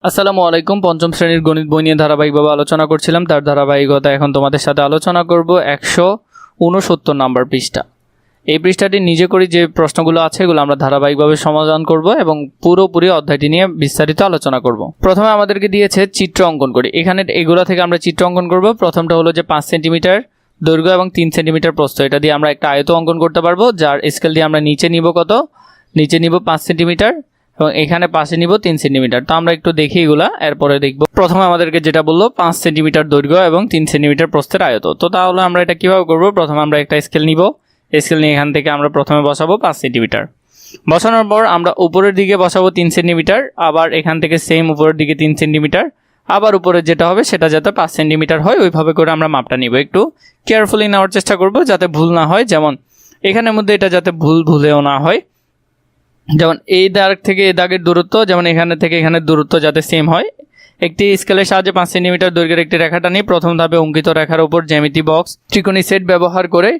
আসসালামু আলাইকুম। পঞ্চম শ্রেণীর গণিত বই নিয়ে ধারাবাহিকভাবে আলোচনা করছিলাম। তার ধারাবাহিকতা এখন তোমাদের সাথে আলোচনা করব 169 নাম্বার পৃষ্ঠা। এই পৃষ্ঠাটি নিজে করি যে প্রশ্নগুলো আছে এগুলো আমরা ধারাবাহিকভাবে সমাধান করব এবং পুরোপুরি অধ্যায়টি নিয়ে বিস্তারিত আলোচনা করব। প্রথমে আমাদেরকে দিয়েছে চিত্র অঙ্কন করি। এখানে এগুলো থেকে আমরা চিত্র অঙ্কন করব। প্রথমটা হলো যে 5 সেন্টিমিটার দৈর্ঘ্য এবং 3 সেন্টিমিটার প্রস্থ, এটা দিয়ে আমরা একটা আয়ত অঙ্কন করতে পারবো, যার স্কেল দিয়ে আমরা নিচে নিব কত, নিচে নিব 5 সেন্টিমিটার এবং এখানে পাশে নিব 3 সেন্টিমিটার। তো আমরা একটু দেখি এগুলা, এরপরে দেখব। প্রথমে আমাদেরকে যেটা বললো 5 সেন্টিমিটার দৈর্ঘ্য এবং 3 সেন্টিমিটার প্রস্থের আয়ত। তো তাহলে আমরা এটা কিভাবে করব? প্রথমে আমরা একটা স্কেল নিব, স্কেল নিয়ে এখান থেকে আমরা প্রথমে বসাবো 5 সেন্টিমিটার। বসানোর পর আমরা উপরের দিকে বসাবো 3 সেন্টিমিটার, আবার এখান থেকে সেম উপরের দিকে 3 সেন্টিমিটার, আবার উপরে যেটা হবে সেটা যাতে 5 সেন্টিমিটার হয় ওইভাবে করে আমরা মাপটা নিব। একটু কেয়ারফুলি নেওয়ার চেষ্টা করব যাতে ভুল না হয়, যেমন এখানের মধ্যে এটা যাতে ভুলেও না হয়। যেমন এই দাগ থেকে এই দাগের দূরত্ব, যেমন এখানে থেকে এখানের দূরত্ব যাতে সেম হয়। একটি স্কেলের সাহায্যে 5 সেন্টিমিটার দৈর্ঘ্যের একটি রেখাটা নিয়ে প্রথম ধাপে অঙ্কিত রেখার উপর জ্যামিতি বক্স ত্রিকোণী সেট ব্যবহার করে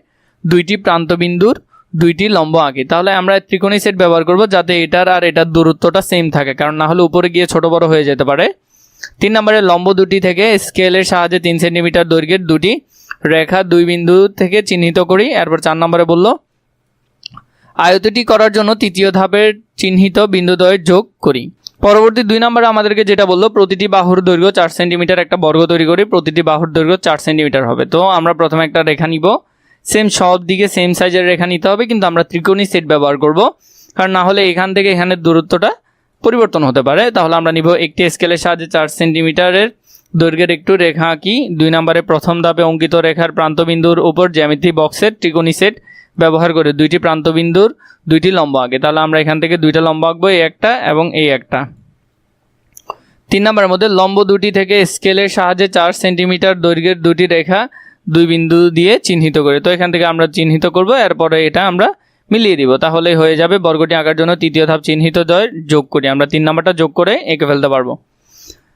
দুইটি প্রান্তবিন্দুর দুইটি লম্ব আঁকি। তাহলে আমরা ত্রিকোণী সেট ব্যবহার করব যাতে এটার আর এটার দূরত্বটা সেম থাকে, কারণ না হলে উপরে গিয়ে ছোট বড় হয়ে যেতে পারে। 3 নম্বরে লম্ব দুটি থেকে স্কেলের সাহায্যে 3 সেন্টিমিটার দৈর্ঘ্যের দুটি রেখা দুই বিন্দু থেকে চিহ্নিত করি। এরপর 4 নম্বরে বলল আয়তটি করার জন্য তৃতীয় ধাপের চিহ্নিত বিন্দুদ্বয় যোগ করি। পরবর্তী 2 নম্বরে আমাদেরকে যেটা বললো প্রতিটি বাহুর দৈর্ঘ্য 4 সেন্টিমিটার একটা বর্গ তৈরি করি, প্রতিটি বাহুর দৈর্ঘ্য 4 সেন্টিমিটার হবে। তো আমরা প্রথমে একটা রেখা নিব, সেম সব দিকে সেম সাইজের রেখা নিতে হবে, কিন্তু আমরা ত্রিকোণী সেট ব্যবহার করব, কারণ না হলে এখান থেকে এখানের দূরত্বটা পরিবর্তন হতে পারে। তাহলে আমরা নিব একটি স্কেলের সাহায্যে 4 সেন্টিমিটারের দৈর্ঘ্যের একটু রেখা আঁকি। 2 নম্বরে প্রথম ধাপে অঙ্কিত রেখার প্রান্তবিন্দুর উপর জ্যামিতি বক্সের ত্রিকোণী সেট ব্যবহার করে দুইটি প্রান্তবিন্দুর দুইটি লম্ব আঁকে। তাহলে আমরা এখান থেকে দুইটা লম্ব আঁকবো, এই একটা এবং এই একটা। 3 নম্বরের মধ্যে লম্ব দুটি থেকে স্কেলের সাহায্যে 4 সেন্টিমিটার দৈর্ঘ্যের দুটি রেখা দুই বিন্দু দিয়ে চিহ্নিত করি। তো এখান থেকে আমরা চিহ্নিত করব, এরপরে এটা আমরা মিলিয়ে দিব, তাহলে হয়ে যাবে। বর্গটি আঁকার জন্য তৃতীয় ধাপ চিহ্নিত দ্বয় যোগ করি, আমরা 3 নম্বরটা যোগ করে এঁকে ফেলতে পারবো।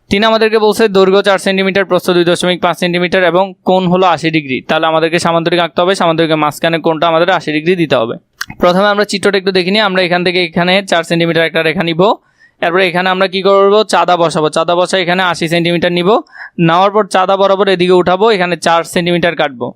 3 আমাদেরকে বলছে দৈর্ঘ্য 4 সেন্টিমিটার প্রস্থ 2.5 সেন্টিমিটার এবং কোণ হলো 80 ডিগ্রি। তাহলে আমাদেরকে সামান্তরিক আঁকতে হবে, সামান্তরিকের মাঝখানে কোণটা আমাদের 80 ডিগ্রি দিতে হবে। প্রথমে আমরা চিত্রটা একটু দেখে নিই। আমরা এখান থেকে এখানে 4 সেন্টিমিটার একটা রেখা নিব, এরপরে এখানে আমরা কি করব, চাঁদা বসাবো। চাঁদা বসাই এখানে 80 সেন্টিমিটার নিব, নেওয়ার পর চাঁদা বরাবর এদিকে উঠাবো, এখানে 4 সেন্টিমিটার কাটবো।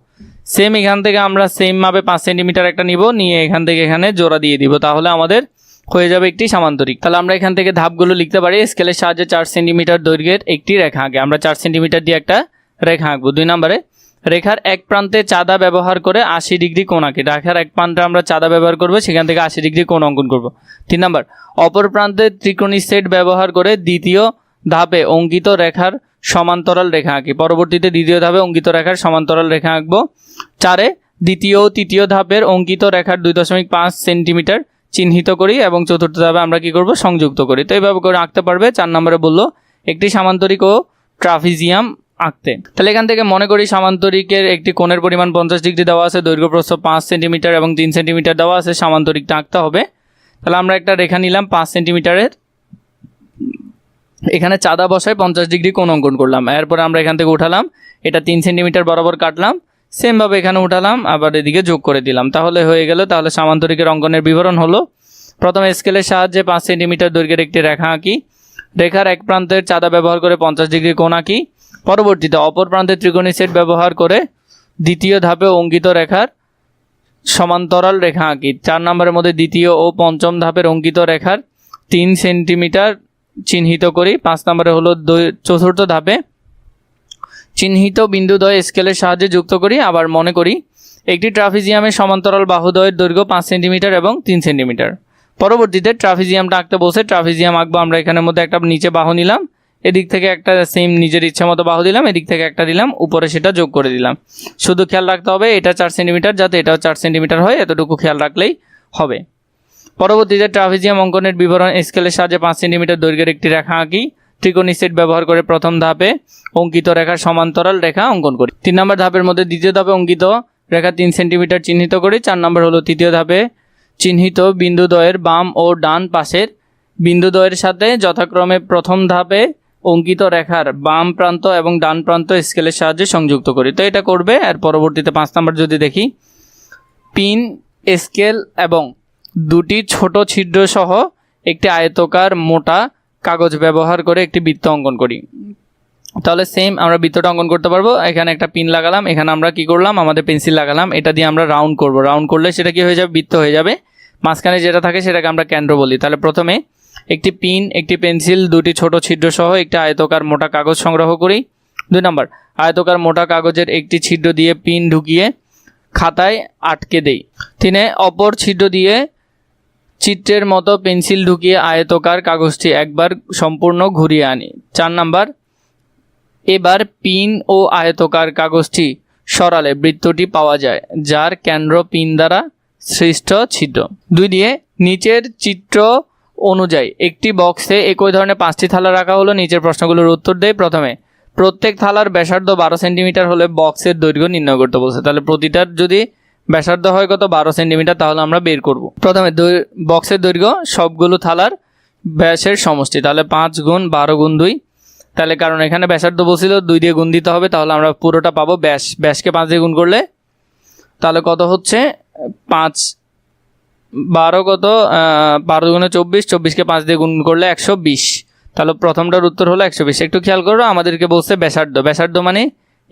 সেম এখান থেকে আমরা সেম ভাবে 5 সেন্টিমিটার একটা নিব, নিয়ে এখান থেকে এখানে জোড়া দিয়ে দিব, তাহলে আমাদের হয়ে যাবে একটি সামান্তরিক। তাহলে আমরা এখান থেকে ধাপগুলো লিখতে পারি। স্কেলের সাহায্যে 4 সেন্টিমিটার দৈর্ঘ্যের একটি রেখা আঁকে, আমরা 4 সেন্টিমিটার দিয়ে একটা রেখা আঁকবো। 2 নম্বরে রেখার এক প্রান্তে চাঁদা ব্যবহার করে 80 ডিগ্রি কোণ আঁকি। রেখার এক প্রান্তে আমরা চাঁদা ব্যবহার করবো, সেখান থেকে 80 ডিগ্রি কোণ অঙ্কন করব। 3 নম্বর অপর প্রান্তে ত্রিকোণী সেট ব্যবহার করে দ্বিতীয় ধাপে অঙ্কিত রেখার সমান্তরাল রেখা আঁকি। পরবর্তীতে দ্বিতীয় ধাপে অঙ্কিত রেখার সমান্তরাল রেখা আঁকবো। 4 দ্বিতীয় ও তৃতীয় ধাপের অঙ্কিত রেখার 2.5 সেন্টিমিটার চিহ্নিত করি এবং চতুর্থ ধাপে আমরা কি করব, সংযুক্ত করি। তো এইভাবে করে আঁকতে পারবে। 4 নম্বরে বললো একটি সামান্তরিক ও ট্রাপিজিয়াম আঁকতে। তাহলে এখান থেকে মনে করি সামান্তরিকের একটি কোণের পরিমাণ 50 ডিগ্রি দেওয়া আছে, দৈর্ঘ্য প্রস্থ 5 সেন্টিমিটার এবং 3 সেন্টিমিটার দেওয়া আছে, সামান্তরিকটা আঁকতে হবে। তাহলে আমরা একটা রেখা নিলাম 5 সেন্টিমিটারের, এখানে চাঁদা বসায় 50 ডিগ্রি কোণ অঙ্কন করলাম। এরপরে আমরা এখান থেকে উঠালাম, এটা 3 সেন্টিমিটার বরাবর কাটলাম, সেমভাবে এখানে উঠালাম, আবার এদিকে যোগ করে দিলাম, তাহলে হয়ে গেল। তাহলে সামান্তরিকের অঙ্কনের বিবরণ হলো প্রথমে স্কেলের সাহায্যে 5 সেন্টিমিটার দৈর্ঘ্যের একটি রেখা আঁকি, রেখার এক প্রান্তের চাঁদা ব্যবহার করে 50 ডিগ্রি কোণ আঁকি। পরবর্তীতে অপর প্রান্তে ত্রিকোণী সেট ব্যবহার করে দ্বিতীয় ধাপে অঙ্কিত রেখার সমান্তরাল রেখা আঁকি। 4 নম্বরের মধ্যে দ্বিতীয় ও পঞ্চম ধাপের অঙ্কিত রেখার 3 সেন্টিমিটার চিহ্নিত করি। 5 নম্বরে হলো চতুর্থ ধাপে চিহ্নিত বিন্দুদ্বয় স্কেলের সাহায্যে যুক্ত করি। আবার মনে করি একটি ট্রাপিজিয়ামের সমান্তরাল বাহুদ্বয়ের দৈর্ঘ্য 5 সেন্টিমিটার এবং 3 সেন্টিমিটার। পরবর্তীতে ট্রাপিজিয়ামটা আঁকতে বসে ট্রাপিজিয়াম আঁকবো। আমরা এখানের মধ্যে একটা নিচে বাহু নিলাম, এদিক থেকে একটা সেম নিজের ইচ্ছে মতো বাহু দিলাম, এদিক থেকে একটা দিলাম, উপরে সেটা যোগ করে দিলাম। শুধু খেয়াল রাখতে হবে এটা 4 সেন্টিমিটার, যাতে এটাও 4 সেন্টিমিটার হয়, এতটুকু খেয়াল রাখলেই হবে। পরবর্তীতে ট্রাপিজিয়াম অঙ্কনের বিবরণ স্কেলের সাহায্যে 5 সেন্টিমিটার দৈর্ঘ্যের একটি রেখা আঁকি, ত্রিকোণী সেট ব্যবহার করে প্রথম ধাপে অঙ্কিত রেখার সমান্তরাল রেখা অঙ্কন করি। 3 নম্বর ধাপের মধ্যে দ্বিতীয় ধাপে অঙ্কিত রেখা 3 সেন্টিমিটার চিহ্নিত করি। 4 নম্বর হলো তৃতীয় ধাপে চিহ্নিত বিন্দুদ্বয়ের বাম ও ডান পাশের বিন্দুদ্বয়ের সাথে যথাক্রমে প্রথম ধাপে অঙ্কিত রেখার বাম প্রান্ত এবং ডান প্রান্ত স্কেলের সাহায্যে সংযুক্ত করি। তো এটা করবে। আর পরবর্তীতে 5 নম্বর যদি দেখি, পিন স্কেল এবং দুটি ছোট ছিদ্র সহ একটি আয়তকার মোটা কাগজ ব্যবহার করে একটি বৃত্ত অঙ্কন করি। তাহলে সেম আমরা বৃত্তটা অঙ্কন করতে পারবো। এখানে একটা পিন লাগালাম, এখানে আমরা কি করলাম, আমাদের পেন্সিল লাগালাম, এটা দিয়ে আমরা রাউন্ড করব। রাউন্ড করলে সেটা কি হয়ে যাবে, বৃত্ত হয়ে যাবে। মাঝখানে যেটা থাকে সেটাকে আমরা কেন্দ্র বলি। তাহলে প্রথমে একটি পিন, একটি পেন্সিল, দুটি ছোট ছিদ্র সহ একটি আয়তকার মোটা কাগজ সংগ্রহ করি। 2 নম্বর, আয়তকার মোটা কাগজের একটি ছিদ্র দিয়ে পিন ঢুকিয়ে খাতায় আটকে দেই। 3, অপর ছিদ্র দিয়ে চিত্রের মতো পেন্সিল ঢুকিয়ে আয়তকার কাগজটি একবার সম্পূর্ণ ঘুরিয়ে আনি। 4 নম্বর, এবার পিন ও আয়তকার কাগজটি সরালে বৃত্তটি পাওয়া যায়, যার কেন্দ্র পিন দ্বারা সৃষ্ট ছিদ্র। 2 দিয়ে নিচের চিত্র অনুযায়ী একটি বক্সে একই ধরনের 5টি থালা রাখা হলো। নিচের প্রশ্নগুলোর উত্তর দেয়। প্রথমে, প্রত্যেক থালার ব্যাসার্ধ 12 সেন্টিমিটার হলে বক্সের দৈর্ঘ্য নির্ণয় করতে বলছে। তাহলে প্রতিটার যদি ব্যাসার্ধ হয় কত, 12 সেন্টিমিটার, তাহলে আমরা বের করব। প্রথমে বক্সের দৈর্ঘ্য সবগুলো থালার ব্যাসের সমষ্টি। তাহলে 5 গুণ 12 গুণ 2, তাহলে কারণ এখানে ব্যাসার্ধ বলছিল 2 দিয়ে গুণ দিতে হবে, তাহলে আমরা পুরোটা পাবো। ব্যাসকে 5 দিয়ে গুণ করলে তাহলে কত হচ্ছে, 5 12 কত, 12 গুণে 24, 24কে 5 দিয়ে গুণ করলে 120। তাহলে প্রথমটার উত্তর হলো 120। একটু খেয়াল করো, আমাদেরকে বলছে ব্যাসার্ধ মানে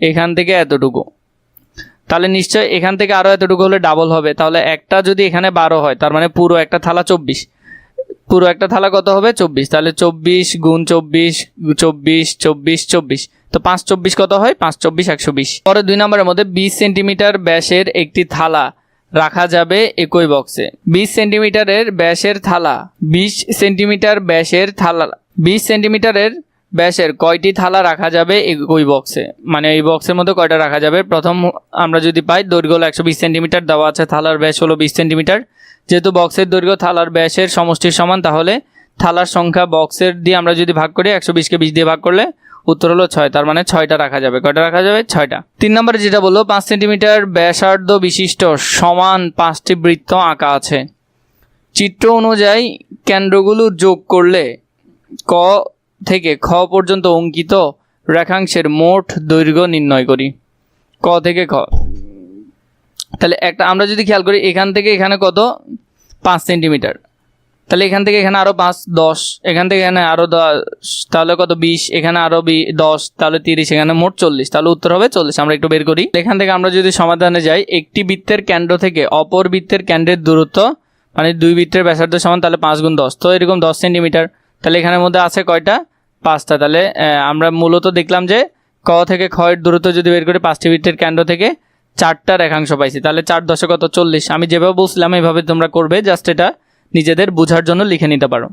এখান থেকে এতটুকু, তাহলে নিশ্চয় এখান থেকে আরও এতটুকু হলে ডাবল হবে। তাহলে একটা যদি এখানে 12 হয়, তার মানে পুরো একটা থালা 24, পুরো একটা থালা কত হবে, 24। তাহলে 24 গুণ 24, 24, 24, 24, তো 5 24 কত হয়, 5 24 120। পরে 2 নম্বরের মধ্যে 20 সেন্টিমিটার ব্যাসের একটি থালা রাখা যাবে একই বক্সে। 20 সেন্টিমিটারের ব্যাসের থালা, 20 সেন্টিমিটার ব্যাসের থালা, 20 সেন্টিমিটারের ব্যাসের কয়টি থালা রাখা যাবে একই বক্সে, মানে এই বক্সের মধ্যে কয়টা রাখা যাবে। প্রথম আমরা যদি পাই, দৈর্ঘ্য হলো 120 সেন্টিমিটার, দেওয়া আছে থালার ব্যাস হলো 20 সেন্টিমিটার। যেহেতু বক্সের দৈর্ঘ্য থালার ব্যাসের সমষ্টির সমান, তাহলে থালার সংখ্যা বক্সের দিয়ে আমরা যদি ভাগ করি, 120কে 20 দিয়ে ভাগ করলে উত্তর হলো 6, তার মানে 6টা রাখা যাবে। কয়টা রাখা যাবে, 6টা। 3 নম্বরে যেটা বললো, 5 সেন্টিমিটার ব্যাসার্ধ বিশিষ্ট সমান 5টি বৃত্ত আঁকা আছে। চিত্র অনুযায়ী কেন্দ্রগুলো যোগ করলে ক থেকে খ পর্যন্ত অঙ্কিত রেখাংশের মোট দৈর্ঘ্য নির্ণয় করি। ক থেকে খ, তাহলে একটা আমরা যদি খেয়াল করি, এখান থেকে এখানে কত, 5 সেন্টিমিটার, তাহলে এখান থেকে এখানে আরও 5, 10, এখান থেকে এখানে আরও 10, তাহলে কত, 20, এখানে আরও 10, তাহলে 30, এখানে মোট 40, তাহলে উত্তর হবে 40। আমরা একটু বের করি। এখান থেকে আমরা যদি সমাধানে যাই, একটি বৃত্তের কেন্দ্র থেকে অপর বৃত্তের কেন্দ্রের দূরত্ব, মানে 2 বৃত্তের ব্যাসার্ধ সমান, তাহলে 5 গুণ 10, তো এরকম 10 সেন্টিমিটার। তাহলে এখানের মধ্যে আছে কয়টা, 5টা। তাহলে আমরা মূলত দেখলাম যে ক থেকে খ এর দূরত্ব যদি বের করি, 5টি বৃত্তের কেন্দ্র থেকে 4টা রেখাংশ পাইছি। তাহলে 4 10 কত, 40। আমি যেভাবে বলছিলাম এভাবে তোমরা করবে, জাস্ট এটা নিজেদের বোঝার জন্য লিখে নিতে পারো।